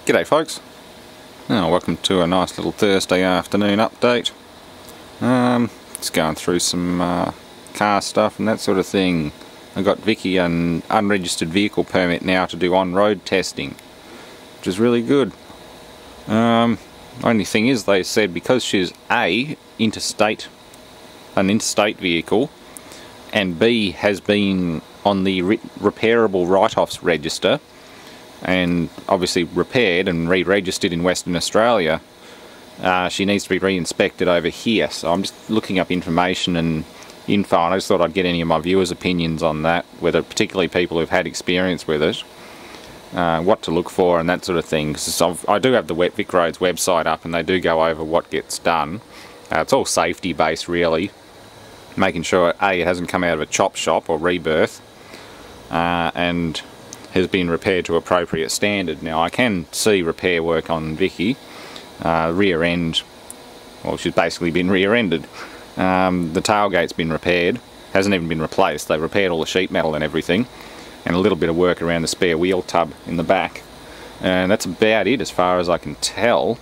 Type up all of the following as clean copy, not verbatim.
G'day folks. Welcome to a nice little Thursday afternoon update. Just going through some car stuff and that sort of thing. I got Viki an unregistered vehicle permit now to do on-road testing, which is really good. Only thing is, they said because she's an interstate vehicle, and B has been on the repairable write-offs register, and obviously repaired and re-registered in Western Australia, she needs to be re-inspected over here. So I'm just looking up information and info, and I just thought I'd get any of my viewers' opinions on that, whether particularly people who've had experience with it, what to look for and that sort of thing. Because I do have the Vic Roads website up, and they do go over what gets done. It's all safety based really, making sure A, it hasn't come out of a chop shop or rebirth, and has been repaired to appropriate standard. Now I can see repair work on Viki. Rear end, well, she's basically been rear-ended. The tailgate's been repaired, hasn't even been replaced. They've repaired all the sheet metal and everything, and a little bit of work around the spare wheel tub in the back, and that's about it as far as I can tell.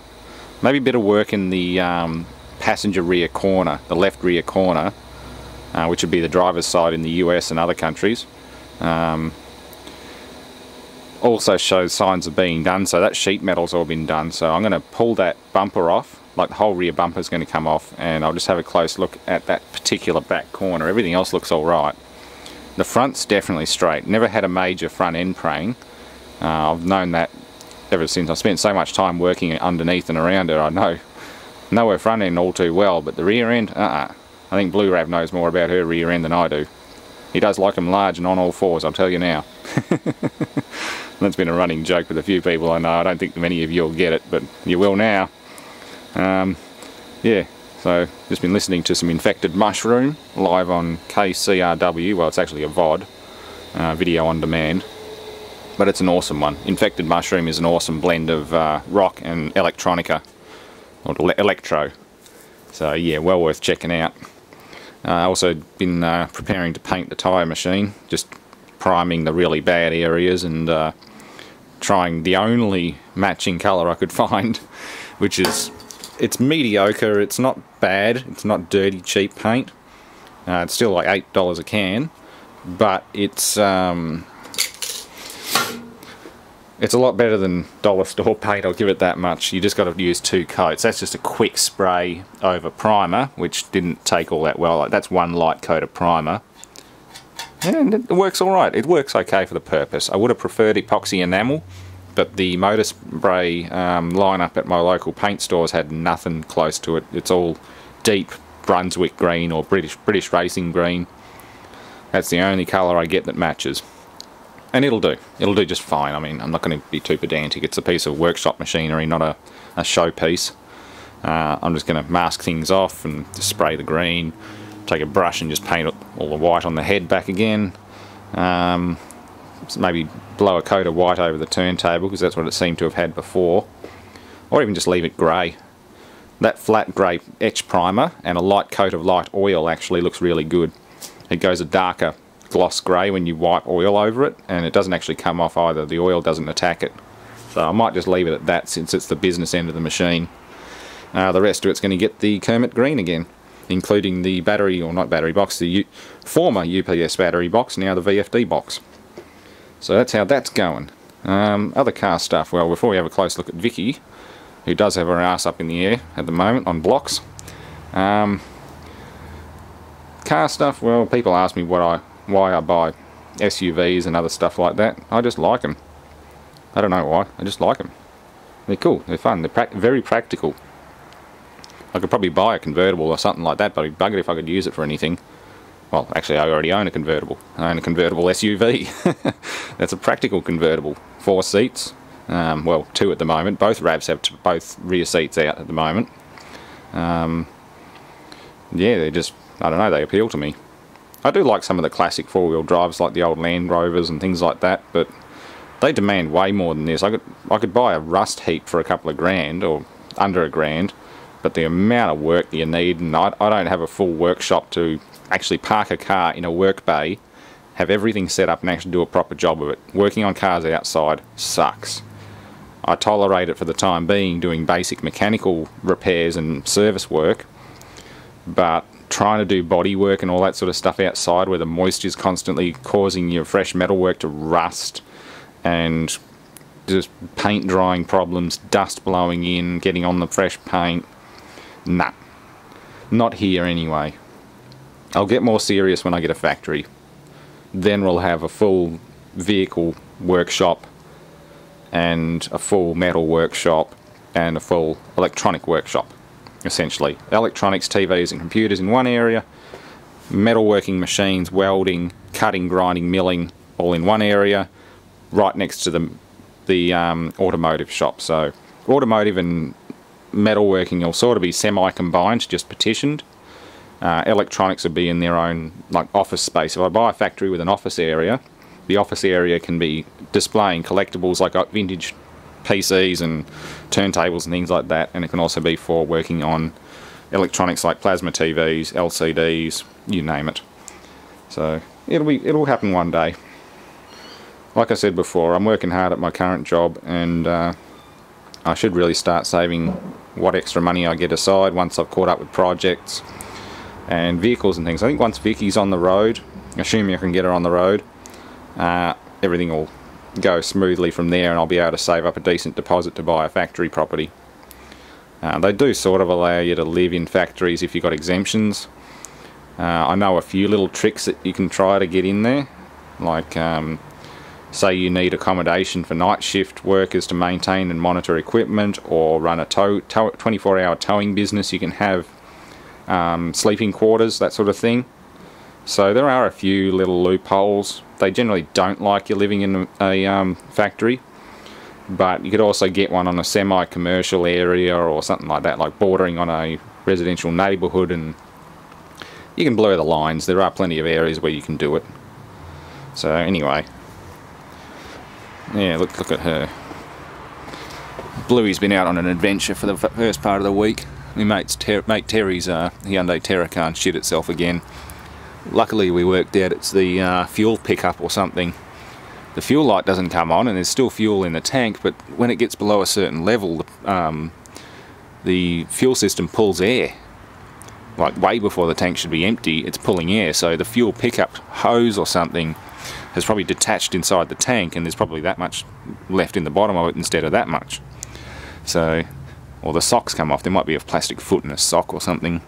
Maybe a bit of work in the passenger rear corner, the left rear corner, which would be the driver's side in the US and other countries. Also shows signs of being done, so that sheet metal's all been done. So I'm going to pull that bumper off, like the whole rear bumper is going to come off, and I'll just have a close look at that particular back corner. Everything else looks alright. The front's definitely straight. Never had a major front end praying. I've known that ever since. I've spent so much time working underneath and around her. I know her front end all too well, but the rear end, I think Blue Rav knows more about her rear end than I do. He does like them large and on all fours, I'll tell you now. That's been a running joke with a few people I know. I don't think many of you will get it, but you will now. Yeah, so just been listening to some Infected Mushroom live on KCRW. Well, it's actually a VOD, video on demand, but it's an awesome one. Infected Mushroom is an awesome blend of rock and electronica, or electro. So yeah, well worth checking out. Also been preparing to paint the tyre machine, just priming the really bad areas and trying the only matching colour I could find, which is, it's mediocre. It's not bad, it's not dirty cheap paint. It's still like $8 a can, but it's a lot better than dollar store paint, I'll give it that much. You just got to use 2 coats. That's just a quick spray over primer, which didn't take all that well. That's one light coat of primer, and it works alright. It works okay for the purpose. I would have preferred epoxy enamel, but the motor spray lineup at my local paint stores had nothing close to it. It's all deep Brunswick green or British racing green. That's the only colour I get that matches. And it'll do just fine. I mean, I'm not going to be too pedantic. It's a piece of workshop machinery, not a showpiece. I'm just going to mask things off and just spray the green, take a brush and just paint all the white on the head back again. Maybe blow a coat of white over the turntable, because that's what it seemed to have had before. Or even just leave it grey. That flat grey etch primer and a light coat of light oil actually looks really good. It goes a darker gloss grey when you wipe oil over it, and it doesn't actually come off either. The oil doesn't attack it. So I might just leave it at that, since it's the business end of the machine. The rest of it's going to get the Kermit green again, including the battery, or not battery box, the former UPS battery box, now the VFD box. So that's how that's going. Other car stuff, well, before we have a close look at Viki, who does have her ass up in the air at the moment on blocks. Car stuff, well, people ask me why I buy SUVs and other stuff like that. I just like them. I don't know why, I just like them. They're cool, they're fun, they're very practical. I could probably buy a convertible or something like that, but I'd bug it if I could use it for anything. Well, actually I already own a convertible. I own a convertible SUV. That's a practical convertible. 4 seats, well, 2 at the moment. Both Ravs have both rear seats out at the moment. Yeah, they're just, I don't know, they appeal to me. I do like some of the classic 4-wheel drives, like the old Land Rovers and things like that, but they demand way more than this. I could buy a rust heap for a couple of grand, or under $1,000, but the amount of work that you need, and I don't have a full workshop to actually park a car in a work bay, have everything set up and actually do a proper job of it. Working on cars outside sucks. I tolerate it for the time being, doing basic mechanical repairs and service work, but trying to do body work and all that sort of stuff outside where the moisture is constantly causing your fresh metalwork to rust, and just paint drying problems, dust blowing in, getting on the fresh paint, nah, not here anyway. I'll get more serious when I get a factory. Then we'll have a full vehicle workshop and a full metal workshop and a full electronic workshop, essentially. Electronics, TVs and computers in one area, metalworking machines, welding, cutting, grinding, milling, all in one area, right next to the automotive shop. So automotive and metalworking will sort of be semi-combined, just partitioned. Electronics will be in their own like office space. If I buy a factory with an office area, the office area can be displaying collectibles like vintage PCs and turntables and things like that, and it can also be for working on electronics like plasma TVs, LCDs, you name it. So it'll happen one day. Like I said before, I'm working hard at my current job, and I should really start saving what extra money I get aside once I've caught up with projects and vehicles and things. I think once Viki's on the road, assuming I can get her on the road, everything will go smoothly from there, and I'll be able to save up a decent deposit to buy a factory property. They do sort of allow you to live in factories if you've got exemptions. I know a few little tricks that you can try to get in there, like say you need accommodation for night shift workers to maintain and monitor equipment, or run a 24-hour towing business. You can have sleeping quarters, that sort of thing. So there are a few little loopholes. They generally don't like you living in a factory, but you could also get one on a semi-commercial area or something like that, like bordering on a residential neighbourhood, and you can blur the lines. There are plenty of areas where you can do it. So anyway, yeah, look at her. Bluey's been out on an adventure for the first part of the week. My mate Terry's Hyundai Terracan shit itself again. Luckily we worked out it's the fuel pickup or something. The fuel light doesn't come on and there's still fuel in the tank, but when it gets below a certain level, the fuel system pulls air. Like way before the tank should be empty, it's pulling air, so the fuel pickup hose or something has probably detached inside the tank, and there's probably that much left in the bottom of it instead of that much. So, or the socks come off. There might be a plastic foot in a sock or something.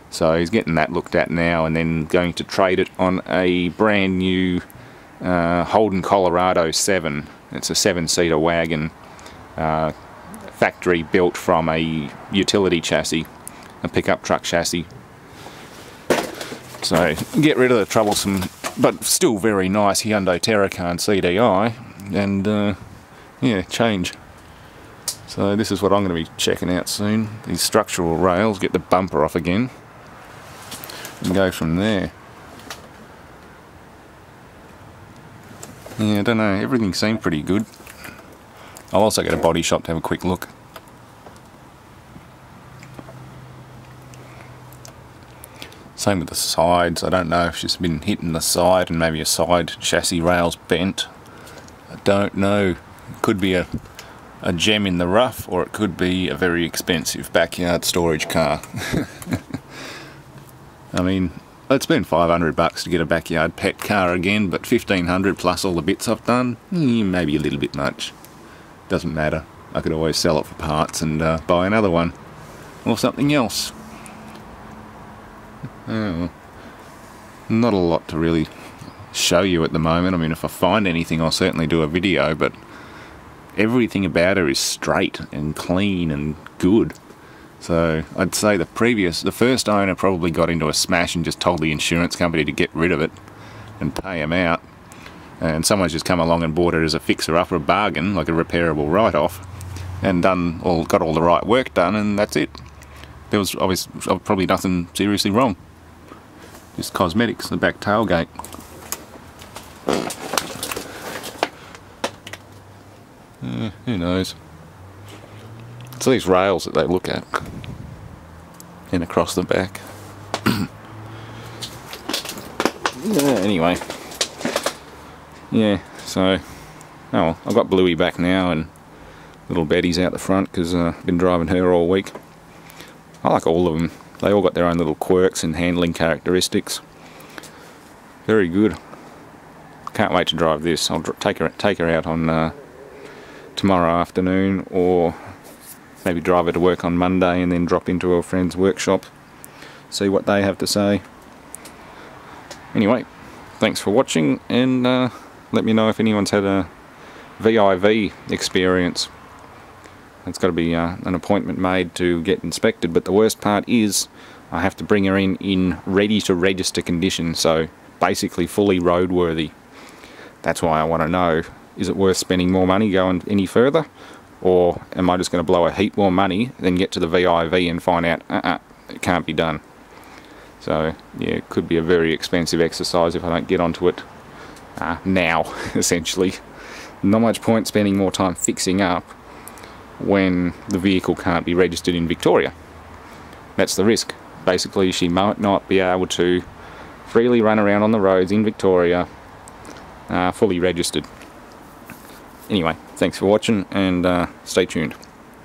So he's getting that looked at now, and then going to trade it on a brand new Holden Colorado 7. It's a 7-seater wagon, factory built from a utility chassis, a pickup truck chassis. So get rid of the troublesome but still very nice Hyundai Terracan CDI, and yeah, change. So this is what I'm going to be checking out soon. These structural rails, get the bumper off again, and go from there. Yeah, I don't know, everything seemed pretty good. I'll also go to body shop to have a quick look. Same with the sides. I don't know if she's been hitting the side and maybe a side chassis rail's bent. I don't know. It could be a gem in the rough, or it could be a very expensive backyard storage car. I mean, I'd spend $500 to get a backyard pet car again, but $1,500 plus all the bits I've done, maybe a little bit much. Doesn't matter. I could always sell it for parts and buy another one, or something else. Oh, not a lot to really show you at the moment. I mean, if I find anything, I'll certainly do a video, but everything about her is straight and clean and good. So I'd say the first owner probably got into a smash and just told the insurance company to get rid of it and pay him out, and someone's just come along and bought it as a fixer-up or a bargain, like a repairable write-off, and got all the right work done, and that's it. There was probably nothing seriously wrong. Just cosmetics, the back tailgate. Who knows? It's these rails that they look at. And across the back. Yeah, anyway. Yeah, so... Oh well, I've got Bluey back now, and Little Betty's out the front because I've been driving her all week. I like all of them. They all got their own little quirks and handling characteristics. Very good. Can't wait to drive this. I'll take her out on tomorrow afternoon, or maybe drive her to work on Monday and then drop into a friend's workshop, see what they have to say. Anyway, thanks for watching, and let me know if anyone's had a VIV experience. It's got to be an appointment made to get inspected, but the worst part is I have to bring her in ready to register condition, so basically fully roadworthy. That's why I want to know, is it worth spending more money going any further, or am I just going to blow a heap more money, then get to the VIV and find out it can't be done. So yeah, it could be a very expensive exercise if I don't get onto it now, essentially. Not much point spending more time fixing up when the vehicle can't be registered in Victoria. That's the risk. Basically, she might not be able to freely run around on the roads in Victoria fully registered. Anyway, thanks for watching, and stay tuned.